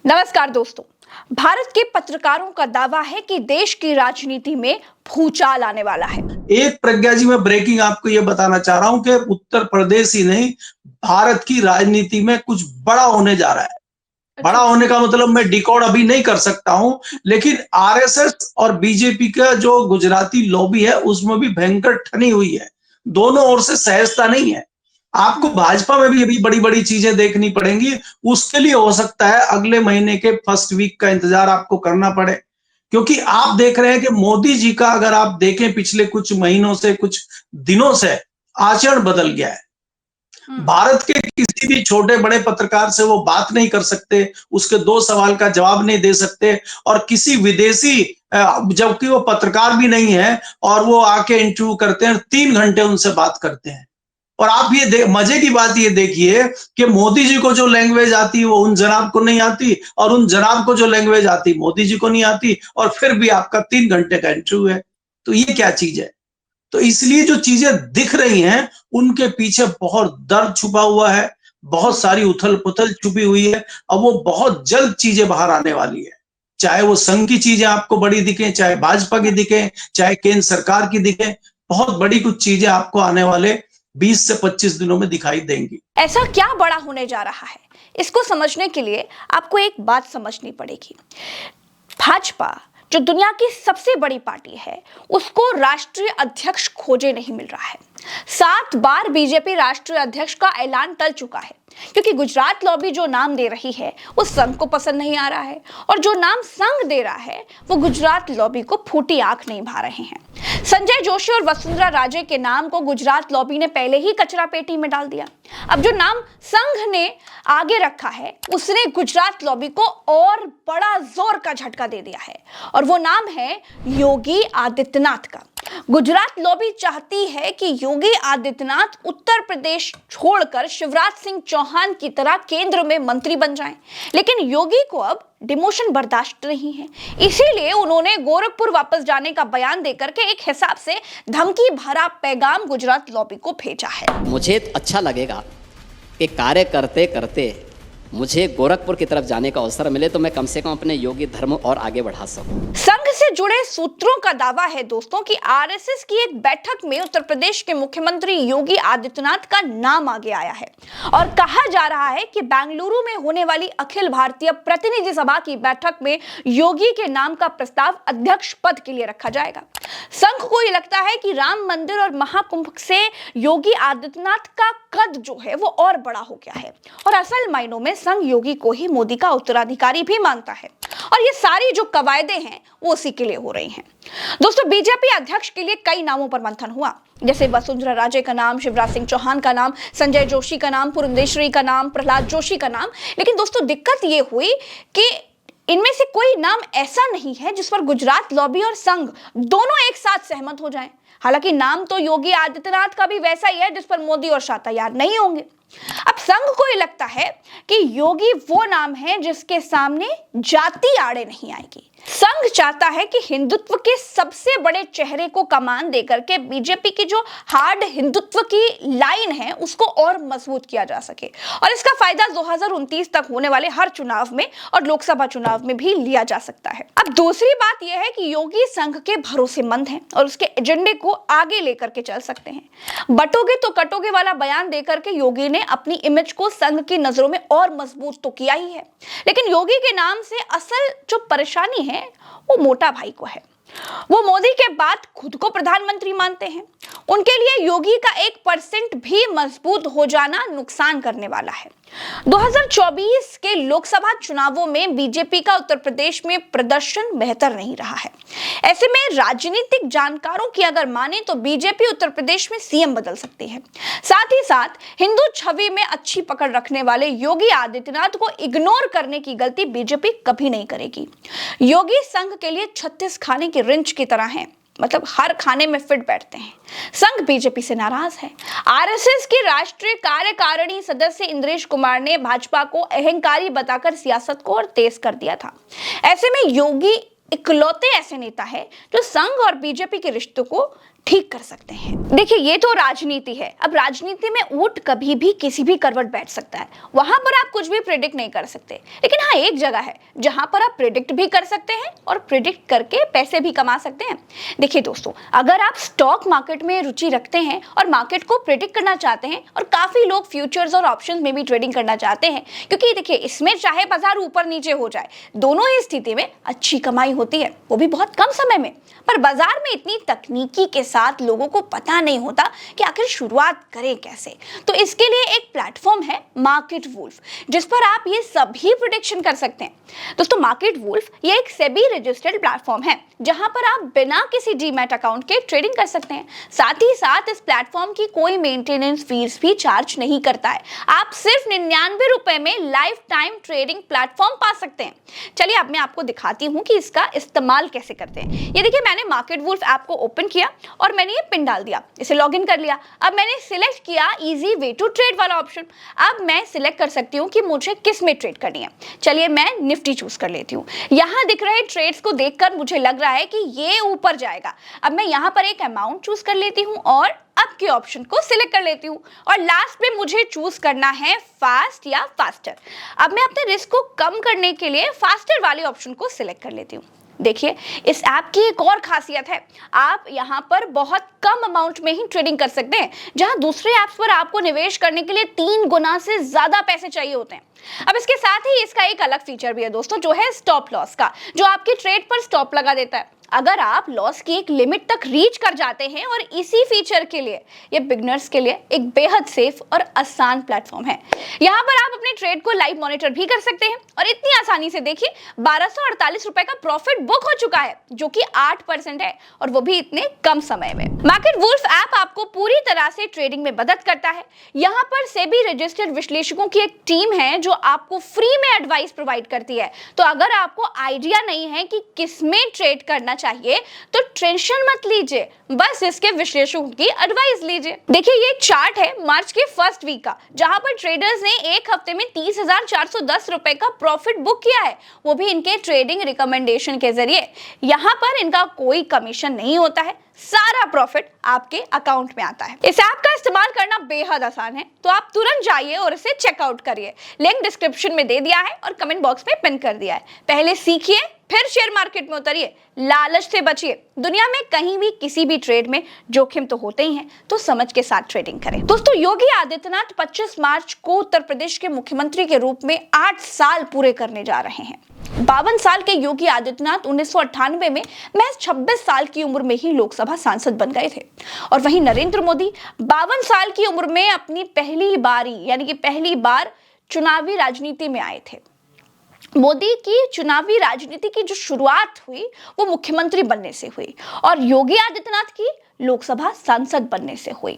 नमस्कार दोस्तों। भारत के पत्रकारों का दावा है कि देश की राजनीति में भूचाल आने वाला है। एक प्रज्ञा जी, मैं ब्रेकिंग आपको ये बताना चाह रहा हूं कि उत्तर प्रदेश ही नहीं, भारत की राजनीति में कुछ बड़ा होने जा रहा है। बड़ा होने का मतलब मैं डिकोड अभी नहीं कर सकता हूं, लेकिन आरएसएस और बीजेपी का जो गुजराती लॉबी है उसमें भी भयंकर ठनी हुई है। दोनों ओर से सहजता नहीं है। आपको भाजपा में भी अभी बड़ी-बड़ी चीजें देखनी पड़ेंगी। उसके लिए हो सकता है अगले महीने के फर्स्ट वीक का इंतजार आपको करना पड़े, क्योंकि आप देख रहे हैं कि मोदी जी का, अगर आप देखें पिछले कुछ महीनों से, कुछ दिनों से आचरण बदल गया है। भारत के किसी भी छोटे बड़े पत्रकार से वो बात नहीं कर सकते, उसके 2 सवाल का जवाब नहीं दे सकते, और किसी विदेशी जबकि वो पत्रकार भी नहीं है और वो आके इंटरव्यू करते हैं, 3 घंटे उनसे बात करते हैं। और आप ये मजे की बात ये देखिए कि मोदी जी को जो लैंग्वेज आती है वो उन जनाब को नहीं आती, और उन जनाब को जो लैंग्वेज आती मोदी जी को नहीं आती, और फिर भी आपका 3 घंटे का इंटरव्यू है। तो ये क्या चीज है? तो इसलिए जो चीजें दिख रही हैं उनके पीछे बहुत दर्द छुपा हुआ है, बहुत सारी उथल-पुथल छुपी हुई है, और वो बहुत जल्द चीजें बाहर आने वाली है। चाहे वो संघ की चीजें आपको बड़ी दिखें, चाहे भाजपा की दिखें, चाहे केंद्र सरकार की दिखें, बहुत बड़ी कुछ चीजें आपको आने वाले 20 से 25 दिनों में दिखाई देंगी। ऐसा क्या बड़ा होने जा रहा है, इसको समझने के लिए आपको एक बात समझनी पड़ेगी। भाजपा जो दुनिया की सबसे बड़ी पार्टी है, उसको राष्ट्रीय अध्यक्ष खोजे नहीं मिल रहा है। 7 बार बीजेपी राष्ट्रीय अध्यक्ष का ऐलान टल चुका है, क्योंकि गुजरात लॉबी जो नाम दे रही है वो संघ को पसंद नहीं आ रहा है, और जो नाम संघ दे रहा है वो गुजरात लॉबी को फूटी आंख नहीं भा रहे हैं। संजय जोशी और वसुंधरा राजे के नाम को गुजरात लॉबी ने पहले ही कचरा पेटी में डाल दिया। अब जो नाम संघ ने आगे रखा है उसने गुजरात लॉबी को और बड़ा जोर का झटका दे दिया है, और वो नाम है योगी आदित्यनाथ का। गुजरात लॉबी चाहती है कि योगी आदित्यनाथ उत्तर प्रदेश छोड़कर शिवराज सिंह चौहान की तरह केंद्र में मंत्री बन जाएं, लेकिन योगी को अब डिमोशन बर्दाश्त नहीं है। इसीलिए उन्होंने गोरखपुर वापस जाने का बयान देकर के एक हिसाब से धमकी भरा पैगाम गुजरात लॉबी को भेजा है। मुझे अच्छा लगेगा कि कार्य करते करते मुझे गोरखपुर की तरफ जाने का अवसर मिले तो मैं कम से कम अपने योगी धर्म और आगे बढ़ा सकूं। संघ से जुड़े सूत्रों का दावा है दोस्तों कि आरएसएस की एक बैठक में उत्तर प्रदेश के मुख्यमंत्री योगी आदित्यनाथ का नाम आगे आया है, और कहा जा रहा है कि बेंगलुरु में होने वाली अखिल भारतीय प्रतिनिधि सभा की बैठक में योगी के नाम का प्रस्ताव अध्यक्ष पद के लिए रखा जाएगा। संघ को यह लगता है कि राम मंदिर और महाकुंभ से योगी आदित्यनाथ का कद जो है वो और बड़ा हो गया है, और असल मायनों में संघ योगी को ही मोदी का उत्तराधिकारी भी मानता है, और ये सारी जो कवायदें हैं वो उसी के लिए हो रही हैं। दोस्तों, बीजेपी अध्यक्ष के लिए कई नामों पर मंथन हुआ, जैसे वसुंधरा राजे का नाम, शिवराज सिंह चौहान का नाम, संजय जोशी का नाम, पुरंदेश्वरी का नाम, प्रहलाद जोशी का नाम। लेकिन दोस्तों, दिक्कत ये हुई कि इनमें से कोई नाम ऐसा नहीं है जिस पर गुजरात लॉबी और संघ दोनों एक साथ सहमत हो जाएं। हालांकि नाम तो योगी आदित्यनाथ का भी वैसा ही है जिस पर मोदी और शाह तैयार नहीं होंगे। अब संघ को ये लगता है कि योगी वो नाम है जिसके सामने जाति आड़े नहीं आएगी। संघ चाहता है कि हिंदुत्व के सबसे बड़े चेहरे को कमान देकर के बीजेपी की जो हार्ड हिंदुत्व की लाइन है उसको और मजबूत किया जा सके, और इसका फायदा 2029 तक होने वाले हर चुनाव में और लोकसभा चुनाव में भी लिया जा सकता है। अब दूसरी बात यह है कि योगी संघ के भरोसेमंद हैं और उसके एजेंडे को आगे लेकर के चल सकते हैं। बटोगे तो कटोगे वाला बयान देकर के योगी ने अपनी इमेज को संघ की नजरों में और मजबूत तो किया ही है, लेकिन योगी के नाम से असल जो परेशानी है वो मोटा भाई को है। वो मोदी के बाद खुद को प्रधानमंत्री मानते हैं। उनके लिए योगी का 1% भी मजबूत हो जाना नुकसान करने वाला है। 2024 के लोकसभा चुनावों में बीजेपी का उत्तर प्रदेश में प्रदर्शन बेहतर नहीं रहा है। ऐसे में राजनीतिक जानकारों की अगर माने तो बीजेपी उत्तर प्रदेश में सीएम बदल सकती है। साथ ही साथ हिंदू छवि में अच्छी पकड़ रखने वाले योगी आदित्यनाथ को इग्नोर करने की गलती बीजेपी कभी नहीं करेगी। योगी संघ के लिए 36 खाने की रिंच की तरह है, मतलब हर खाने में फिट बैठते हैं। संघ बीजेपी से नाराज है। आरएसएस की राष्ट्रीय कार्यकारिणी सदस्य इंद्रेश कुमार ने भाजपा को अहंकारी बताकर सियासत को और तेज कर दिया था। ऐसे में योगी इकलौते ऐसे नेता है जो संघ और बीजेपी के रिश्तों को ठीक कर सकते हैं। देखिए, ये तो राजनीति है। अब राजनीति में ऊंट कभी भी किसी भी करवट बैठ सकता है, वहां पर आप कुछ भी प्रेडिक्ट नहीं कर सकते। लेकिन हाँ, एक जगह है जहां पर आप प्रेडिक्ट भी कर सकते हैं और प्रेडिक्ट करके पैसे भी कमा सकते हैं। देखिए दोस्तों, अगर आप स्टॉक मार्केट में रुचि रखते हैं और मार्केट को प्रेडिक्ट करना चाहते हैं, और काफी लोग फ्यूचर्स और ऑप्शंस में भी ट्रेडिंग करना चाहते हैं, क्योंकि देखिए इसमें चाहे बाजार ऊपर नीचे हो जाए, दोनों ही स्थिति में अच्छी कमाई होती है, वो भी बहुत कम समय में। पर बाजार में इतनी तकनीकी के साथ लोगों को पता नहीं होता कि आखिर शुरुआत करें कैसे। तो इसके लिए एक प्लेटफॉर्म है मार्केट वुल्फ, जिस पर आप ये सभी प्रेडिक्शन कर सकते हैं। दोस्तों, मार्केट वुल्फ ये एक सेबी रजिस्टर्ड प्लेटफॉर्म है, जहां पर आप बिना किसी डीमैट अकाउंट के ट्रेडिंग कर सकते हैं। साथ ही साथ इस प्लेटफॉर्म की कोई मेंटेनेंस फीस भी चार्ज नहीं करता है। आप सिर्फ 99 रुपए में लाइफ टाइम ट्रेडिंग प्लेटफॉर्म पा सकते हैं। चलिए अब मैं आपको दिखाती हूँ कि इसका इस्तेमाल कैसे करते हैं। ये देखिए, मैंने मार्केट वुल्फ ऐप को ओपन किया और मैंने ये पिन डाल दिया, इसे लॉगिन कर लिया। अब मैंने सिलेक्ट किया इजी वे टू ट्रेड वाला ऑप्शन। अब मैं सिलेक्ट कर सकती हूँ कि मुझे किस में ट्रेड करनी है। चलिए मैं निफ्टी चूज कर लेती हूँ। यहाँ दिख रहे ट्रेड्स को देखकर मुझे लग रहा है कि ये ऊपर जाएगा। अब मैं यहाँ पर एक अमाउंट चूज कर लेती हूँ और अब के ऑप्शन को सिलेक्ट कर लेती हूँ, और लास्ट में मुझे चूज करना है फास्ट या फास्टर। अब मैं अपने रिस्क को कम करने के लिए फास्टर वाले ऑप्शन को सिलेक्ट कर लेती हूँ। देखिए, इस ऐप की एक और खासियत है, आप यहाँ पर बहुत कम अमाउंट में ही ट्रेडिंग कर सकते हैं, जहां दूसरे ऐप्स पर आपको निवेश करने के लिए 3 गुना से ज्यादा पैसे चाहिए होते हैं। अब इसके साथ ही इसका एक अलग फीचर भी है दोस्तों, जो है स्टॉप लॉस का, जो आपके ट्रेड पर स्टॉप लगा देता है अगर आप लॉस की एक लिमिट तक रीच कर जाते हैं। और इसी फीचर के लिए ये बिगनर्स के लिए एक बेहद सेफ और आसान प्लेटफॉर्म है। यहाँ पर आप अपने ट्रेड को लाइव मॉनिटर भी कर सकते हैं, और इतनी आसानी से देखिए 1248 रुपए का प्रॉफिट बुक हो चुका है, जो कि 8% है, और वो भी इतने कम समय में। मार्केट वुल्फ ऐप आपको पूरी तरह से ट्रेडिंग में मदद करता है। यहाँ पर सेबी रजिस्टर्ड विश्लेषकों की एक टीम है जो आपको फ्री में एडवाइस प्रोवाइड करती है। तो अगर आपको आइडिया नहीं है कि किस में ट्रेड करना चाहिए, तो टेंशन मत लीजिए, बस इसके विश्लेषकों की एडवाइस लीजिए। देखिए, ये एक चार्ट है मार्च के फर्स्ट वीक का, जहां पर ट्रेडर्स ने एक हफ्ते में 30,410 रुपए का प्रॉफिट बुक किया है, वो भी इनके ट्रेडिंग रिकमेंडेशन के जरिए। यहां पर इनका कोई कमीशन नहीं होता है, सारा प्रॉफिट आपके अकाउंट में आता है। इस ऐप का इस्तेमाल करना बेहद आसान है, तो आप तुरंत जाइए और इसे चेकआउट करिए। लिंक डिस्क्रिप्शन में दे दिया है और कमेंट बॉक्स में पिन कर दिया है। पहले सीखिए, फिर शेयर मार्केट में उतरिए, लालच से बचिए। दुनिया में कहीं भी किसी भी ट्रेड में जोखिम तो होते ही हैं, तो समझ के साथ ट्रेडिंग करें। दोस्तों, योगी आदित्यनाथ 25 मार्च को उत्तर प्रदेश के मुख्यमंत्री के रूप में 8 साल पूरे करने जा रहे हैं। 52 साल के योगी आदित्यनाथ 1998 में महज 26 साल की उम्र में ही लोकसभा सांसद बन गए थे, और वहीं नरेंद्र मोदी 52 साल की उम्र में अपनी पहली बारी यानी कि पहली बार चुनावी राजनीति में आए थे। मोदी की चुनावी राजनीति की जो शुरुआत हुई वो मुख्यमंत्री बनने से हुई, और योगी आदित्यनाथ की लोकसभा सांसद बनने से हुई।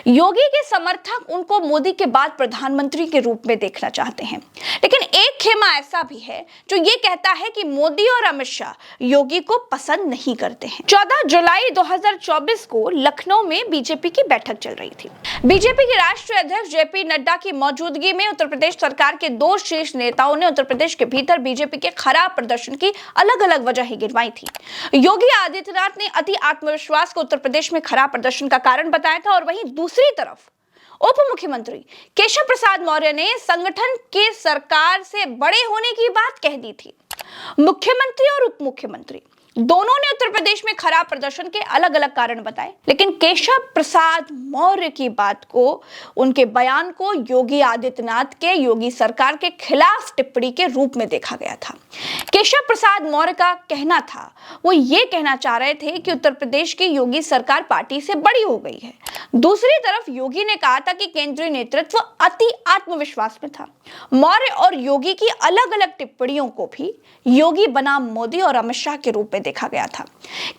योगी के समर्थक उनको मोदी के बाद प्रधानमंत्री के रूप में देखना चाहते हैं, लेकिन एक खेमा ऐसा भी है जो ये कहता है कि मोदी और अमित शाह योगी को पसंद नहीं करते हैं। 14 जुलाई 2024 को लखनऊ में बीजेपी की बैठक चल रही थी। बीजेपी के राष्ट्रीय अध्यक्ष जेपी नड्डा की मौजूदगी में उत्तर प्रदेश सरकार के 2 शीर्ष नेताओं ने उत्तर प्रदेश के भीतर बीजेपी के खराब प्रदर्शन की अलग अलग वजहें गिनवाई थी। योगी आदित्यनाथ ने अति आत्मविश्वास को उत्तर प्रदेश में खराब प्रदर्शन का कारण बताया था, और वहीं दूसरी तरफ उप मुख्यमंत्री केशव प्रसाद मौर्य ने संगठन के सरकार से बड़े होने की बात कह दी थी। मुख्यमंत्री और उप मुख्यमंत्री दोनों ने उत्तर प्रदेश में खराब प्रदर्शन के अलग अलग कारण बताए, लेकिन केशव प्रसाद मौर्य की बात को, उनके बयान को योगी आदित्यनाथ के योगी सरकार के खिलाफ टिप्पणी के रूप में देखा गया था। केशव प्रसाद मौर्य का कहना था, वो ये कहना चाह रहे थे कि उत्तर प्रदेश की योगी सरकार पार्टी से बड़ी हो गई है। दूसरी तरफ योगी ने कहा था कि केंद्रीय नेतृत्व अति आत्मविश्वास में था। मौर्य और योगी की अलग अलग टिप्पणियों को भी योगी बनाम मोदी और अमित शाह के रूप में देखा गया था।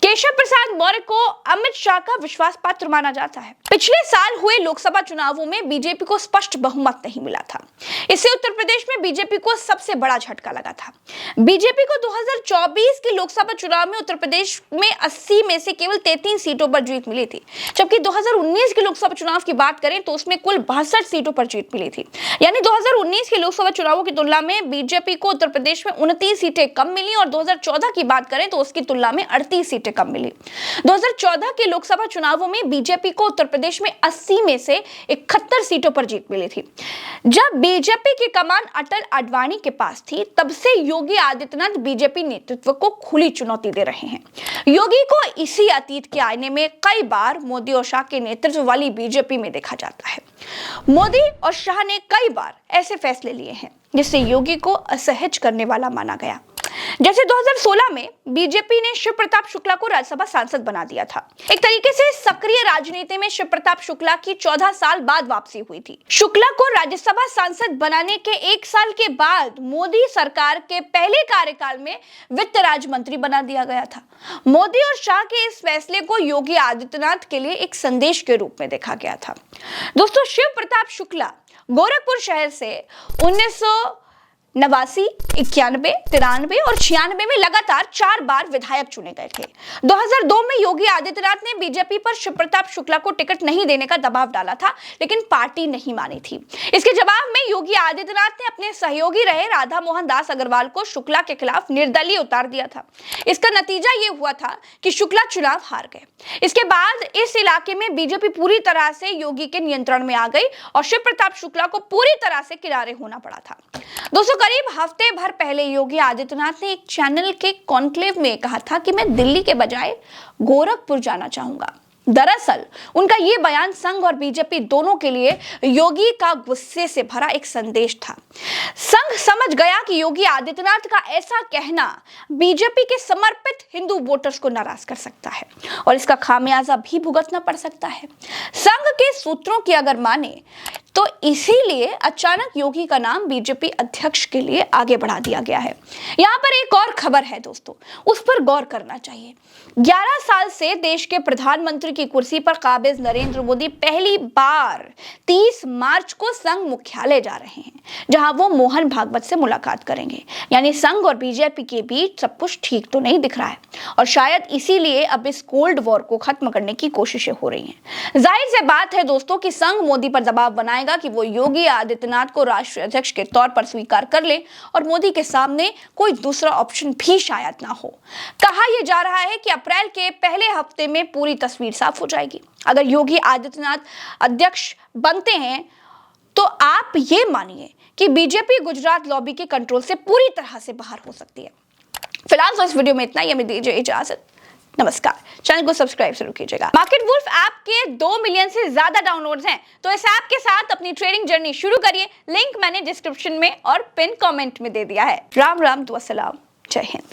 केशव प्रसाद मौर्य को अमित शाह का विश्वास पात्र माना जाता है। पिछले साल हुए लोकसभा चुनावों में बीजेपी को स्पष्ट बहुमत नहीं मिला था। इससे उत्तर प्रदेश में बीजेपी को सबसे बड़ा झटका लगा था। बीजेपी बीजेपी को 2024 के लोकसभा चुनाव में उत्तर प्रदेश में 80 में से केवल 33 सीटों पर जीत मिली थी, जबकि 2019 के लोकसभा चुनाव की बात करें तो उसमें कुल 62 सीटों पर जीत मिली थी। यानी 2019 के लोकसभा चुनावों की तुलना में बीजेपी को उत्तर प्रदेश में 29 सीटें कम मिली और 2014 की बात करें तो उसकी तुलना में 38 सीटें कम मिली। 2014 के लोकसभा चुनावों में बीजेपी को उत्तर प्रदेश में 80 में से 71 सीटों पर जीत मिली थी। जब बीजेपी की कमान अटल आडवाणी के पास थी, तब से योगी आदित्यनाथ बीजेपी नेतृत्व को खुली चुनौती दे रहे हैं। योगी को इसी अतीत के आईने में कई बार मोदी और शाह के नेतृत्व वाली बीजेपी में देखा जाता है। मोदी और शाह ने कई बार ऐसे फैसले लिए हैं जिससे योगी को असहज करने वाला माना गया। जैसे 2016 में बीजेपी ने शिव प्रताप शुक्ला को राज्यसभा सांसद बना दिया था। एक तरीके से सक्रिय राजनीति में शिव प्रताप शुक्ला की 14 साल बाद वापसी हुई थी। शुक्ला को राज्यसभा सांसद बनाने के 1 साल के बाद मोदी सरकार के पहले कार्यकाल में वित्त राज्य मंत्री बना दिया गया था। मोदी और शाह के इस फैसले को योगी आदित्यनाथ के लिए एक संदेश के रूप में देखा गया था। दोस्तों, शिव प्रताप शुक्ला गोरखपुर शहर से 1989, 91, 93 और 96 में लगातार 4 बार विधायक चुने गए थे। 2002 में योगी आदित्यनाथ ने बीजेपी पर शिव प्रताप शुक्ला को टिकट नहीं देने का दबाव डाला था, लेकिन पार्टी नहीं मानी थी। इसके जवाब में योगी आदित्यनाथ ने अपने सहयोगी रहे राधा मोहन दास अग्रवाल को शुक्ला के खिलाफ निर्दलीय उतार दिया था। इसका नतीजा ये हुआ था कि शुक्ला चुनाव हार गए। इसके बाद इस इलाके में बीजेपी पूरी तरह से योगी के नियंत्रण में आ गई और शिव प्रताप शुक्ला को पूरी तरह से किनारे होना पड़ा था। दोस्तों, करीब हफ्ते भर पहले योगी आदित्यनाथ ने एक चैनल के कॉन्क्लेव में कहा था कि मैं दिल्ली के बजाय गोरखपुर जाना चाहूंगा। दरअसल उनका यह बयान संघ और बीजेपी दोनों के लिए योगी का गुस्से से भरा एक संदेश था। संघ समझ गया कि योगी आदित्यनाथ का ऐसा कहना बीजेपी के समर्पित हिंदू वोटर्स को नाराज कर सकता है और इसका खामियाजा भी भुगतना पड़ सकता है। संघ के सूत्रों की अगर माने तो इसीलिए अचानक योगी का नाम बीजेपी अध्यक्ष के लिए आगे बढ़ा दिया गया है। यहाँ पर एक और खबर है दोस्तों, उस पर गौर करना चाहिए। 11 साल से देश के प्रधानमंत्री की कुर्सी पर काबिज नरेंद्र मोदी पहली बार 30 मार्च को संघ मुख्यालय जा रहे हैं, जहां वो मोहन भागवत से मुलाकात करेंगे। यानी संघ और बीजेपी के बीच सब कुछ ठीक तो नहीं दिख रहा है और शायद इसीलिए अब इस कोल्ड वॉर को खत्म करने की कोशिशें हो रही हैं। जाहिर सी बात है दोस्तों कि संघ मोदी पर दबाव बनाएगा कि वो योगी आदित्यनाथ को राष्ट्रीय अध्यक्ष के तौर पर स्वीकार कर ले और मोदी के सामने कोई दूसरा ऑप्शन भी शायद ना हो। कहा यह जा रहा है कि अप्रैल के पहले हफ्ते में पूरी तस्वीर साफ हो जाएगी। अगर योगी आदित्यनाथ अध्यक्ष बनते हैं तो आप ये मानिए कि बीजेपी गुजरात लॉबी के कंट्रोल से पूरी तरह से बाहर हो सकती है। फिलहाल तो इस वीडियो में इतना ही, हमें दीजिए इजाजत। नमस्कार। चैनल को सब्सक्राइब जरूर कीजिएगा। मार्केट वुल्फ ऐप के 2 मिलियन से ज्यादा डाउनलोड्स हैं, तो इस ऐप के साथ अपनी ट्रेडिंग जर्नी शुरू करिए। लिंक मैंने डिस्क्रिप्शन में और पिन कमेंट में दे दिया है। राम राम, दुआ सलाम, जय हिंद।